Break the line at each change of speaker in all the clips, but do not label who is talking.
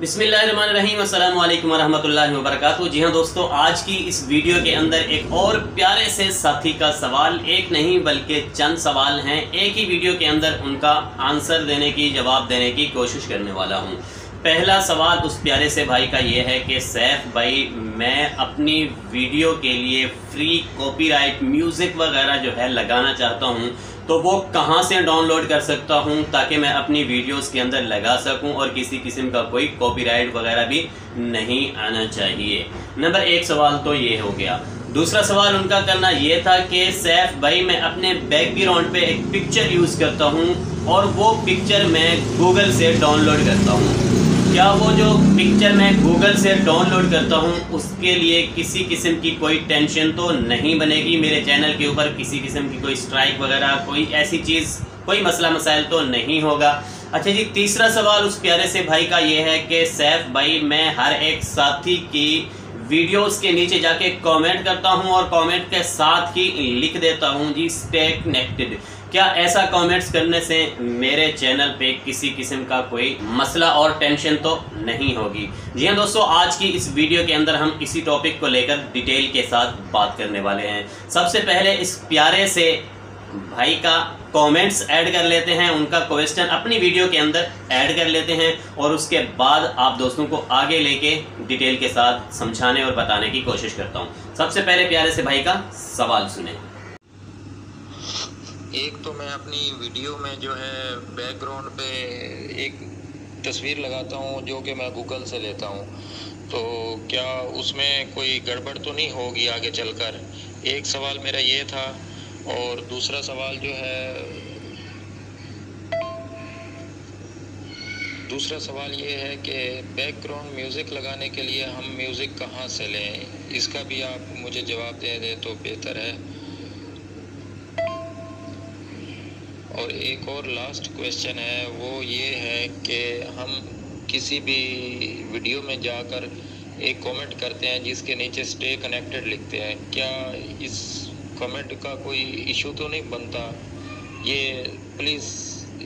बिस्मिल्लाहिर्रहमानिर्रहीम, अस्सलाम वालेकुम वरहमतुल्लाहि वबरकातुहू। जी हाँ दोस्तों, आज की इस वीडियो के अंदर एक और प्यारे से साथी का सवाल, एक नहीं बल्कि चंद सवाल हैं, एक ही वीडियो के अंदर उनका आंसर देने की, जवाब देने की कोशिश करने वाला हूँ। पहला सवाल उस प्यारे से भाई का ये है कि सैफ भाई, मैं अपनी वीडियो के लिए फ्री कॉपीराइट म्यूज़िक वगैरह जो है लगाना चाहता हूँ, तो वो कहाँ से डाउनलोड कर सकता हूँ ताकि मैं अपनी वीडियोस के अंदर लगा सकूँ और किसी किस्म का कोई कॉपीराइट वगैरह भी नहीं आना चाहिए। नंबर एक सवाल तो ये हो गया। दूसरा सवाल उनका करना ये था कि सैफ भाई, मैं अपने बैकग्राउंड पे एक पिक्चर यूज़ करता हूँ और वो पिक्चर मैं गूगल से डाउनलोड करता हूँ। क्या वो जो पिक्चर मैं गूगल से डाउनलोड करता हूँ उसके लिए किसी किस्म की कोई टेंशन तो नहीं बनेगी? मेरे चैनल के ऊपर किसी किस्म की कोई स्ट्राइक वगैरह, कोई ऐसी चीज़, कोई मसला मसाइल तो नहीं होगा? अच्छा जी, तीसरा सवाल उस प्यारे से भाई का ये है कि सैफ भाई, मैं हर एक साथी की वीडियोस के नीचे जाके कमेंट करता हूं और कमेंट के साथ ही लिख देता हूं जी स्टे कनेक्टेड। क्या ऐसा कमेंट्स करने से मेरे चैनल पे किसी किस्म का कोई मसला और टेंशन तो नहीं होगी? जी हाँ दोस्तों, आज की इस वीडियो के अंदर हम इसी टॉपिक को लेकर डिटेल के साथ बात करने वाले हैं। सबसे पहले इस प्यारे से भाई का कमेंट्स ऐड कर लेते हैं, उनका क्वेश्चन अपनी वीडियो के अंदर ऐड कर लेते हैं और उसके बाद आप दोस्तों को आगे लेके डिटेल के साथ समझाने और बताने की कोशिश करता हूं। सबसे पहले प्यारे से भाई का सवाल सुने।
एक तो मैं अपनी वीडियो में जो है बैकग्राउंड पे एक तस्वीर लगाता हूं जो कि मैं गूगल से लेता हूं, तो क्या उसमें कोई गड़बड़ तो नहीं होगी आगे चलकर? एक सवाल मेरा ये था। और दूसरा सवाल ये है कि बैकग्राउंड म्यूज़िक लगाने के लिए हम म्यूज़िक कहाँ से लें? इसका भी आप मुझे जवाब दे दें तो बेहतर है। और एक और लास्ट क्वेश्चन है, वो ये है कि हम किसी भी वीडियो में जाकर एक कमेंट करते हैं जिसके नीचे स्टे कनेक्टेड लिखते हैं, क्या इस कमेंट का कोई इशू तो नहीं बनता? ये प्लीज़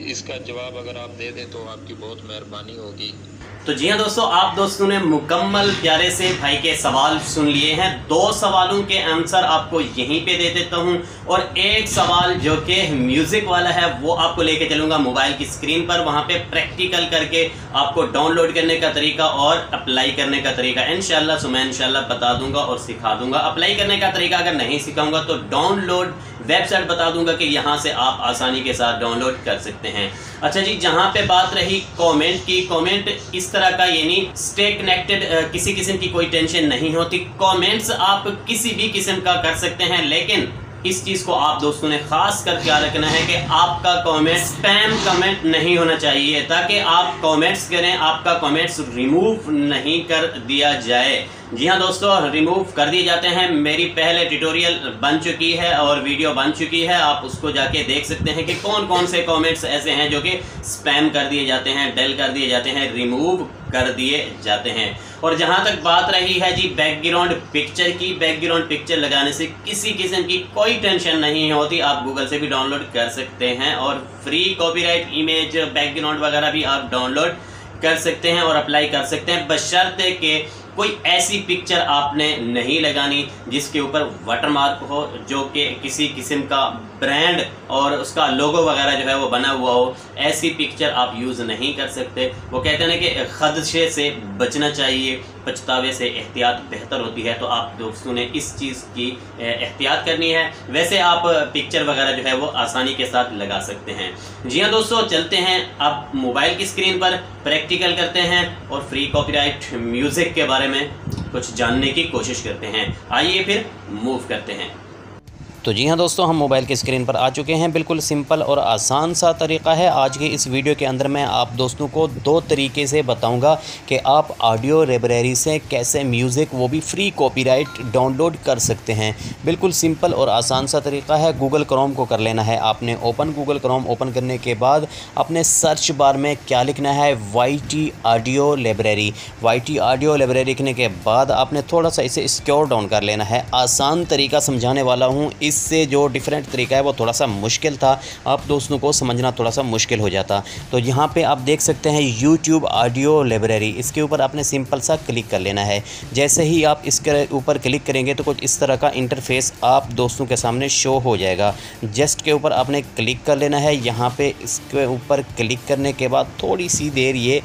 इसका जवाब अगर आप दे दें तो आपकी बहुत मेहरबानी होगी।
तो जी हाँ दोस्तों, आप दोस्तों ने मुकम्मल प्यारे से भाई के सवाल सुन लिए हैं। दो सवालों के आंसर आपको यहीं पे दे देता हूं और एक सवाल जो कि म्यूज़िक वाला है वो आपको लेके चलूँगा मोबाइल की स्क्रीन पर, वहाँ पे प्रैक्टिकल करके आपको डाउनलोड करने का तरीका और अप्लाई करने का तरीका इंशाल्लाह बता दूंगा और सिखा दूंगा। अप्लाई करने का तरीका अगर नहीं सिखाऊंगा तो डाउनलोड वेबसाइट बता दूंगा कि यहाँ से आप आसानी के साथ डाउनलोड कर सकते हैं। अच्छा जी, जहाँ पे बात रही कमेंट की, कमेंट इस तरह का, यानी स्टे कनेक्टेड, किसी किस्म की कोई टेंशन नहीं होती। कमेंट्स आप किसी भी किस्म का कर सकते हैं, लेकिन इस चीज़ को आप दोस्तों ने खास कर ख्याल रखना है कि आपका कमेंट स्पैम कमेंट नहीं होना चाहिए, ताकि आप कमेंट्स करें, आपका कमेंट्स रिमूव नहीं कर दिया जाए। जी हाँ दोस्तों, रिमूव कर दिए जाते हैं। मेरी पहले ट्यूटोरियल बन चुकी है और वीडियो बन चुकी है, आप उसको जाके देख सकते हैं कि कौन कौन से कमेंट्स ऐसे हैं जो कि स्पैम कर दिए जाते हैं, डेल कर दिए जाते हैं, रिमूव कर दिए जाते हैं। और जहाँ तक बात रही है जी बैकग्राउंड पिक्चर की, बैकग्राउंड पिक्चर लगाने से किसी किस्म की कोई टेंशन नहीं होती। आप गूगल से भी डाउनलोड कर सकते हैं और फ्री कॉपीराइट इमेज, बैकग्राउंड वगैरह भी आप डाउनलोड कर सकते हैं और अप्लाई कर सकते हैं, बशर्ते कि कोई ऐसी पिक्चर आपने नहीं लगानी जिसके ऊपर वाटरमार्क हो, जो कि किसी किस्म का ब्रांड और उसका लोगो वगैरह जो है वो बना हुआ हो। ऐसी पिक्चर आप यूज़ नहीं कर सकते। वो कहते हैं ना कि खदशे से बचना चाहिए, पछतावे से एहतियात बेहतर होती है। तो आप दोस्तों ने इस चीज़ की एहतियात करनी है। वैसे आप पिक्चर वगैरह जो है वो आसानी के साथ लगा सकते हैं। जी हाँ दोस्तों, चलते हैं अब मोबाइल की स्क्रीन पर, प्रैक्टिकल करते हैं और फ्री कॉपीराइट म्यूज़िक के बारे में कुछ जानने की कोशिश करते हैं। आइए फिर मूव करते हैं।
तो जी हाँ दोस्तों, हम मोबाइल की स्क्रीन पर आ चुके हैं। बिल्कुल सिंपल और आसान सा तरीका है। आज की इस वीडियो के अंदर मैं आप दोस्तों को दो तरीके से बताऊंगा कि आप ऑडियो लाइब्रेरी से कैसे म्यूज़िक, वो भी फ्री कॉपीराइट, डाउनलोड कर सकते हैं। बिल्कुल सिंपल और आसान सा तरीका है। गूगल क्रोम को कर लेना है आपने ओपन। गूगल क्रोम ओपन करने के बाद अपने सर्च बार में क्या लिखना है, YT audio library. YT audio library लिखने के बाद आपने थोड़ा सा इसे स्क्रॉल डाउन कर लेना है। आसान तरीका समझाने वाला हूँ, इस इससे जो डिफरेंट तरीका है वो थोड़ा सा मुश्किल था, आप दोस्तों को समझना थोड़ा सा मुश्किल हो जाता। तो यहाँ पे आप देख सकते हैं यूट्यूब ऑडियो लाइब्रेरी, इसके ऊपर आपने सिंपल सा क्लिक कर लेना है। जैसे ही आप इसके ऊपर क्लिक करेंगे तो कुछ इस तरह का इंटरफेस आप दोस्तों के सामने शो हो जाएगा। जस्ट के ऊपर आपने क्लिक कर लेना है। यहाँ पे इसके ऊपर क्लिक करने के बाद थोड़ी सी देर ये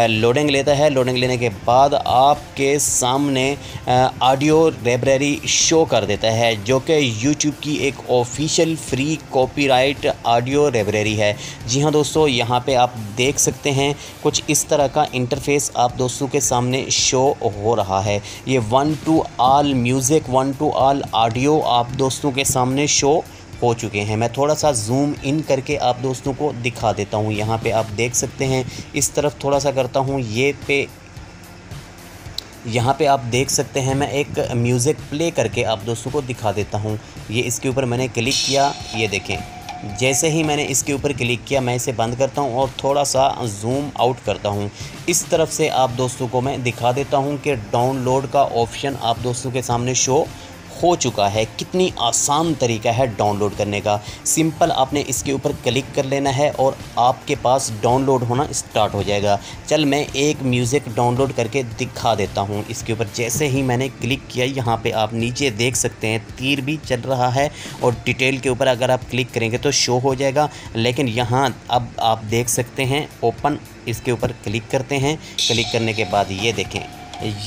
लोडिंग लेता है। लोडिंग लेने के बाद आपके सामने ऑडियो लाइब्रेरी शो कर देता है, जो कि यूट्यूब की एक official free copyright audio library है। जी हाँ दोस्तों, यहाँ पे आप देख सकते हैं कुछ इस तरह का इंटरफेस आप दोस्तों के सामने शो हो रहा है। ये 1 to all music, 1 to all audio आप दोस्तों के सामने शो हो चुके हैं। मैं थोड़ा सा जूम इन करके आप दोस्तों को दिखा देता हूँ। यहाँ पे आप देख सकते हैं, इस तरफ थोड़ा सा करता हूँ, यहाँ पे आप देख सकते हैं। मैं एक म्यूज़िक प्ले करके आप दोस्तों को दिखा देता हूँ। ये इसके ऊपर मैंने क्लिक किया, ये देखें। जैसे ही मैंने इसके ऊपर क्लिक किया, मैं इसे बंद करता हूं और थोड़ा सा जूम आउट करता हूं। इस तरफ से आप दोस्तों को मैं दिखा देता हूं कि डाउनलोड का ऑप्शन आप दोस्तों के सामने शो हो चुका है। कितनी आसान तरीका है डाउनलोड करने का। सिंपल आपने इसके ऊपर क्लिक कर लेना है और आपके पास डाउनलोड होना स्टार्ट हो जाएगा। चल मैं एक म्यूज़िक डाउनलोड करके दिखा देता हूँ। इसके ऊपर जैसे ही मैंने क्लिक किया, यहाँ पे आप नीचे देख सकते हैं तीर भी चल रहा है और डिटेल के ऊपर अगर आप क्लिक करेंगे तो शो हो जाएगा। लेकिन यहाँ अब आप देख सकते हैं ओपन, इसके ऊपर क्लिक करते हैं। क्लिक करने के बाद ये देखें,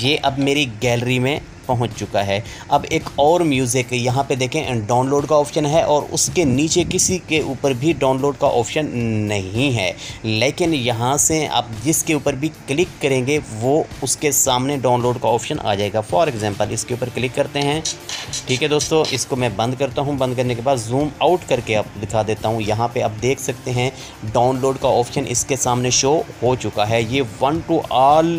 ये अब मेरी गैलरी में पहुंच चुका है। अब एक और म्यूज़िक यहाँ पे देखें, डाउनलोड का ऑप्शन है और उसके नीचे किसी के ऊपर भी डाउनलोड का ऑप्शन नहीं है। लेकिन यहाँ से आप जिसके ऊपर भी क्लिक करेंगे वो उसके सामने डाउनलोड का ऑप्शन आ जाएगा। फॉर एग्जांपल इसके ऊपर क्लिक करते हैं। ठीक है दोस्तों, इसको मैं बंद करता हूँ। बंद करने के बाद जूम आउट करके आप दिखा देता हूँ। यहाँ पर आप देख सकते हैं डाउनलोड का ऑप्शन इसके सामने शो हो चुका है। ये 1 to all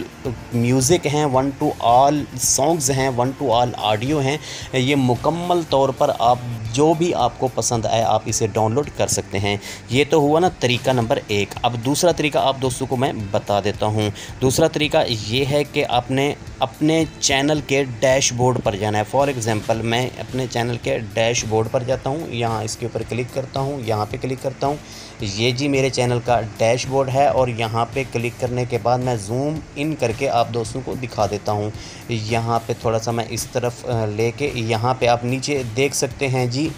म्यूज़िक हैं, 1 to all सॉन्ग्स हैं, 1 to all ऑडियो हैं। ये मुकम्मल तौर पर आप जो भी आपको पसंद आए आप इसे डाउनलोड कर सकते हैं। ये तो हुआ ना तरीका नंबर 1। अब दूसरा तरीका आप दोस्तों को मैं बता देता हूँ। दूसरा तरीका ये है कि आपने अपने चैनल के डैशबोर्ड पर जाना है। फॉर एग्ज़ाम्पल मैं अपने चैनल के डैशबोर्ड पर जाता हूँ। यहाँ इसके ऊपर क्लिक करता हूँ, यहाँ पे क्लिक करता हूँ। ये जी मेरे चैनल का डैशबोर्ड है और यहाँ पे क्लिक करने के बाद मैं जूम इन करके आप दोस्तों को दिखा देता हूँ। यहाँ पे थोड़ा सा मैं इस तरफ लेके, यहाँ पे आप नीचे देख सकते हैं जी,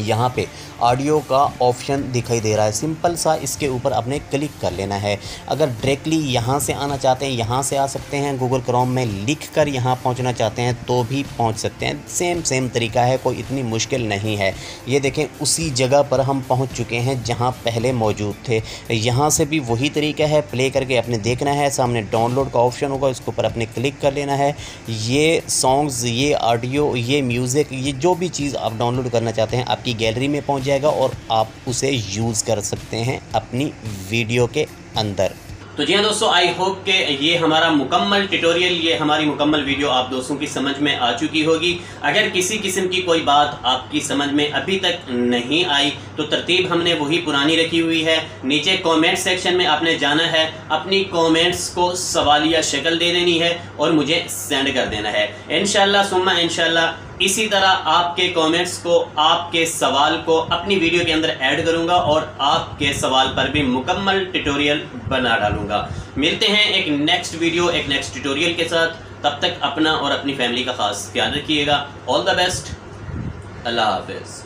यहाँ पे ऑडियो का ऑप्शन दिखाई दे रहा है। सिंपल सा इसके ऊपर आपने क्लिक कर लेना है। अगर डायरेक्टली यहाँ से आना चाहते हैं यहाँ से आ सकते हैं। गूगल क्रोम में लिख कर यहाँ पहुँचना चाहते हैं तो भी पहुँच सकते हैं। सेम तरीका है, कोई इतनी मुश्किल नहीं है। ये देखें उसी जगह पर हम पहुँच चुके हैं जहाँ पहले मौजूद थे। यहाँ से भी वही तरीका है, प्ले करके आपने देखना है। सामने डाउनलोड का ऑप्शन होगा, इसके ऊपर आपने क्लिक कर लेना है। ये सॉन्ग्स, ये ऑडियो, ये म्यूज़िक, ये जो भी चीज़ आप डाउनलोड करना चाहते हैं आपकी गैलरी में पहुँच जाएगा और आप उसे यूज़ कर सकते हैं अपनी वीडियो के अंदर।
तो जी हाँ दोस्तों, आई होप कि ये हमारा मुकम्मल ट्यूटोरियल, ये हमारी मुकम्मल वीडियो आप दोस्तों की समझ में आ चुकी होगी। अगर किसी किस्म की कोई बात आपकी समझ में अभी तक नहीं आई तो तरतीब हमने वही पुरानी रखी हुई है। नीचे कमेंट सेक्शन में आपने जाना है, अपनी कमेंट्स को सवालिया शक्ल दे देनी है और मुझे सेंड कर देना है। इंशाल्लाह सुम्मा इंशाल्लाह इसी तरह आपके कमेंट्स को, आपके सवाल को अपनी वीडियो के अंदर ऐड करूंगा और आपके सवाल पर भी मुकम्मल ट्यूटोरियल बना डालूंगा। मिलते हैं एक नेक्स्ट वीडियो, एक नेक्स्ट ट्यूटोरियल के साथ। तब तक अपना और अपनी फैमिली का खास ख्याल रखिएगा। ऑल द बेस्ट, अल्लाह हाफिज़।